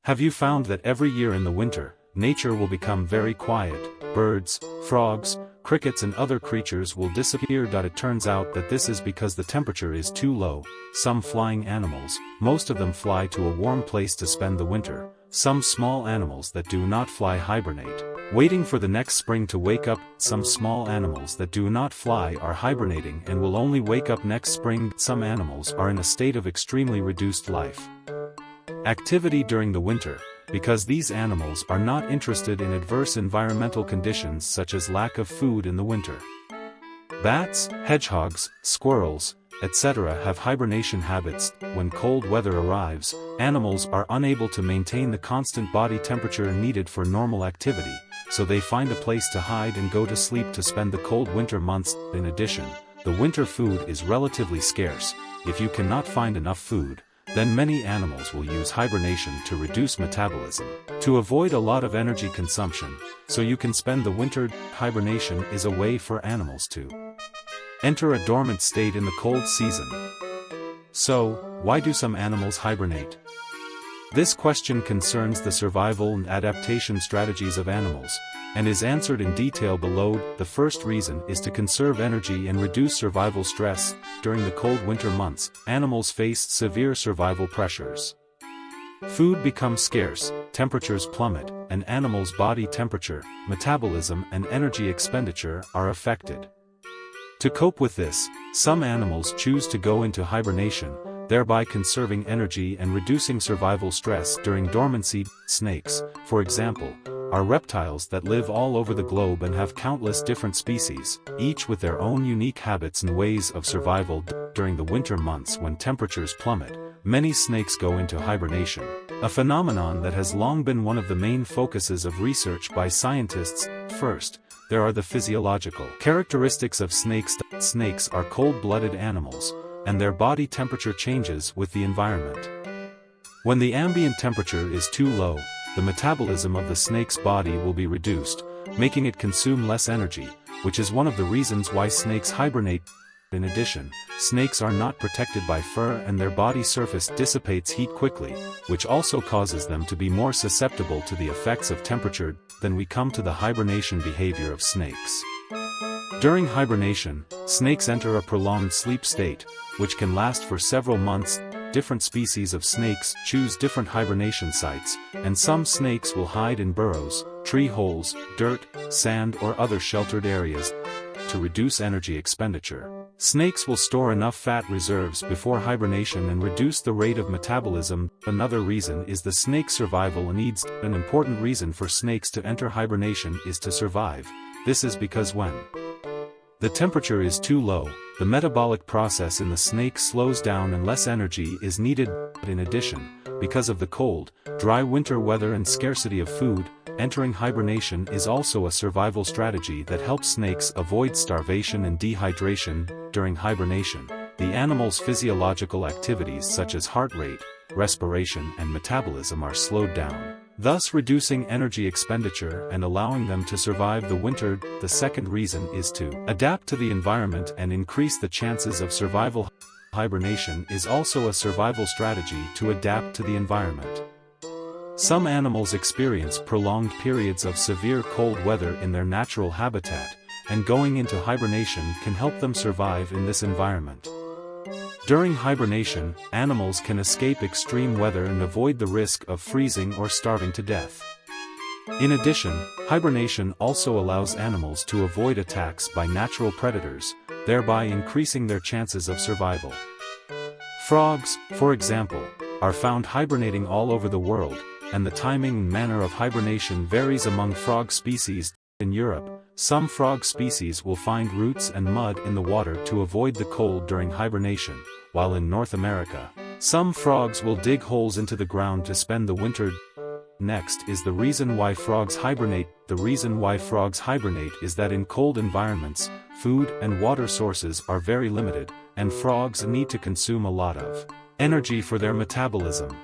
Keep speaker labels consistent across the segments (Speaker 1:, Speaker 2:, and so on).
Speaker 1: Have you found that every year in the winter, nature will become very quiet? Birds, frogs, crickets and other creatures will disappear. It turns out that this is because the temperature is too low. Some flying animals, most of them fly to a warm place to spend the winter. Some small animals that do not fly hibernate, waiting for the next spring to wake up. Some small animals that do not fly are hibernating and will only wake up next spring. Some animals are in a state of extremely reduced life activity during the winter, because these animals are not interested in adverse environmental conditions such as lack of food in the winter. Bats, hedgehogs, squirrels, etc. have hibernation habits. When cold weather arrives, animals are unable to maintain the constant body temperature needed for normal activity, so they find a place to hide and go to sleep to spend the cold winter months. In addition, the winter food is relatively scarce. If you cannot find enough food, then many animals will use hibernation to reduce metabolism, to avoid a lot of energy consumption, so you can spend the winter. Hibernation is a way for animals to enter a dormant state in the cold season. So, why do some animals hibernate? This question concerns the survival and adaptation strategies of animals, and is answered in detail below. The first reason is to conserve energy and reduce survival stress. During the cold winter months, animals face severe survival pressures. Food becomes scarce, temperatures plummet, and animals' body temperature, metabolism and energy expenditure are affected. To cope with this, some animals choose to go into hibernation, thereby conserving energy and reducing survival stress during dormancy. Snakes, for example, are reptiles that live all over the globe and have countless different species, each with their own unique habits and ways of survival. During the winter months when temperatures plummet, many snakes go into hibernation, a phenomenon that has long been one of the main focuses of research by scientists. First, there are the physiological characteristics of snakes. Snakes are cold-blooded animals, and their body temperature changes with the environment. When the ambient temperature is too low, the metabolism of the snake's body will be reduced, making it consume less energy, which is one of the reasons why snakes hibernate. In addition, snakes are not protected by fur and their body surface dissipates heat quickly, which also causes them to be more susceptible to the effects of temperature. Then we come to the hibernation behavior of snakes. During hibernation, snakes enter a prolonged sleep state, which can last for several months. Different species of snakes choose different hibernation sites, and some snakes will hide in burrows, tree holes, dirt, sand or other sheltered areas. To reduce energy expenditure, snakes will store enough fat reserves before hibernation and reduce the rate of metabolism. Another reason is the snake survival needs. An important reason for snakes to enter hibernation is to survive. This is because when the temperature is too low, the metabolic process in the snake slows down and less energy is needed. In addition, because of the cold, dry winter weather and scarcity of food, entering hibernation is also a survival strategy that helps snakes avoid starvation and dehydration. During hibernation, the animal's physiological activities such as heart rate, respiration and metabolism are slowed down, thus reducing energy expenditure and allowing them to survive the winter. The second reason is to adapt to the environment and increase the chances of survival. Hibernation is also a survival strategy to adapt to the environment. Some animals experience prolonged periods of severe cold weather in their natural habitat, and going into hibernation can help them survive in this environment. During hibernation, animals can escape extreme weather and avoid the risk of freezing or starving to death. In addition, hibernation also allows animals to avoid attacks by natural predators, thereby increasing their chances of survival. Frogs, for example, are found hibernating all over the world, and the timing and manner of hibernation varies among frog species. In Europe, some frog species will find roots and mud in the water to avoid the cold during hibernation, while in North America, some frogs will dig holes into the ground to spend the winter. Next is the reason why frogs hibernate. The reason why frogs hibernate is that in cold environments, food and water sources are very limited, and frogs need to consume a lot of energy for their metabolism.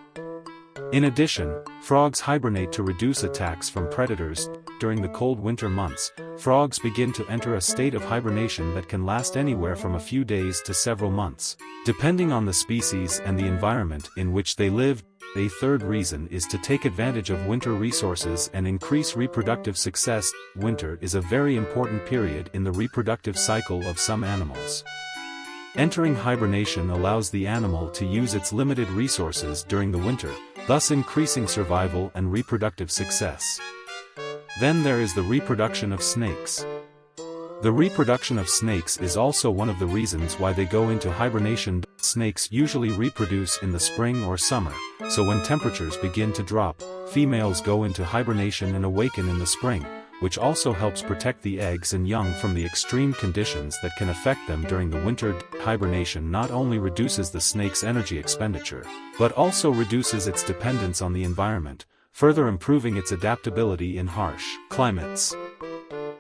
Speaker 1: In addition, frogs hibernate to reduce attacks from predators. During the cold winter months, frogs begin to enter a state of hibernation that can last anywhere from a few days to several months, depending on the species and the environment in which they live. A third reason is to take advantage of winter resources and increase reproductive success. Winter is a very important period in the reproductive cycle of some animals. Entering hibernation allows the animal to use its limited resources during the winter, thus increasing survival and reproductive success. Then there is the reproduction of snakes. The reproduction of snakes is also one of the reasons why they go into hibernation. Snakes usually reproduce in the spring or summer, so when temperatures begin to drop, females go into hibernation and awaken in the spring, which also helps protect the eggs and young from the extreme conditions that can affect them during the winter. Hibernation not only reduces the snake's energy expenditure, but also reduces its dependence on the environment, further improving its adaptability in harsh climates.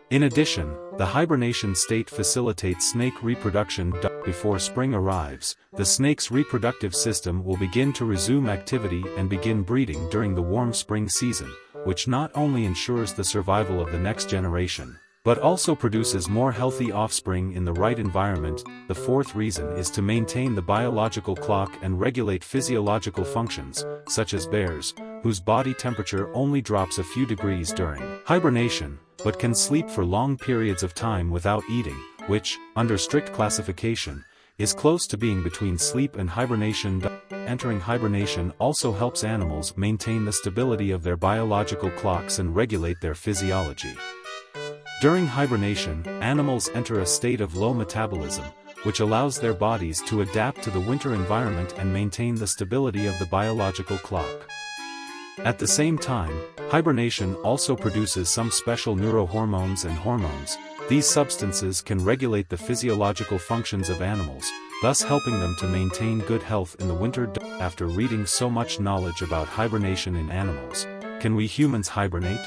Speaker 1: In addition, the hibernation state facilitates snake reproduction. Before spring arrives, the snake's reproductive system will begin to resume activity and begin breeding during the warm spring season, which not only ensures the survival of the next generation, but also produces more healthy offspring in the right environment. The fourth reason is to maintain the biological clock and regulate physiological functions, such as bears, whose body temperature only drops a few degrees during hibernation, but can sleep for long periods of time without eating, which, under strict classification, is close to being between sleep and hibernation. Entering hibernation also helps animals maintain the stability of their biological clocks and regulate their physiology. During hibernation, animals enter a state of low metabolism, which allows their bodies to adapt to the winter environment and maintain the stability of the biological clock. At the same time, hibernation also produces some special neurohormones and hormones. These substances can regulate the physiological functions of animals, thus helping them to maintain good health in the winter. After reading so much knowledge about hibernation in animals, can we humans hibernate?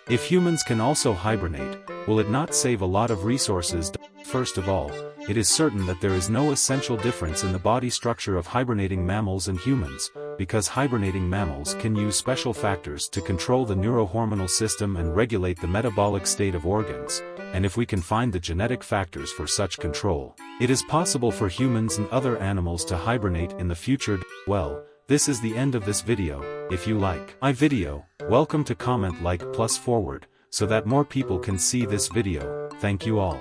Speaker 1: If humans can also hibernate, will it not save a lot of resources? First of all, it is certain that there is no essential difference in the body structure of hibernating mammals and humans, because hibernating mammals can use special factors to control the neurohormonal system and regulate the metabolic state of organs, and if we can find the genetic factors for such control, it is possible for humans and other animals to hibernate in the future. Well, this is the end of this video. If you like my video, welcome to comment, like, plus forward, so that more people can see this video. Thank you all.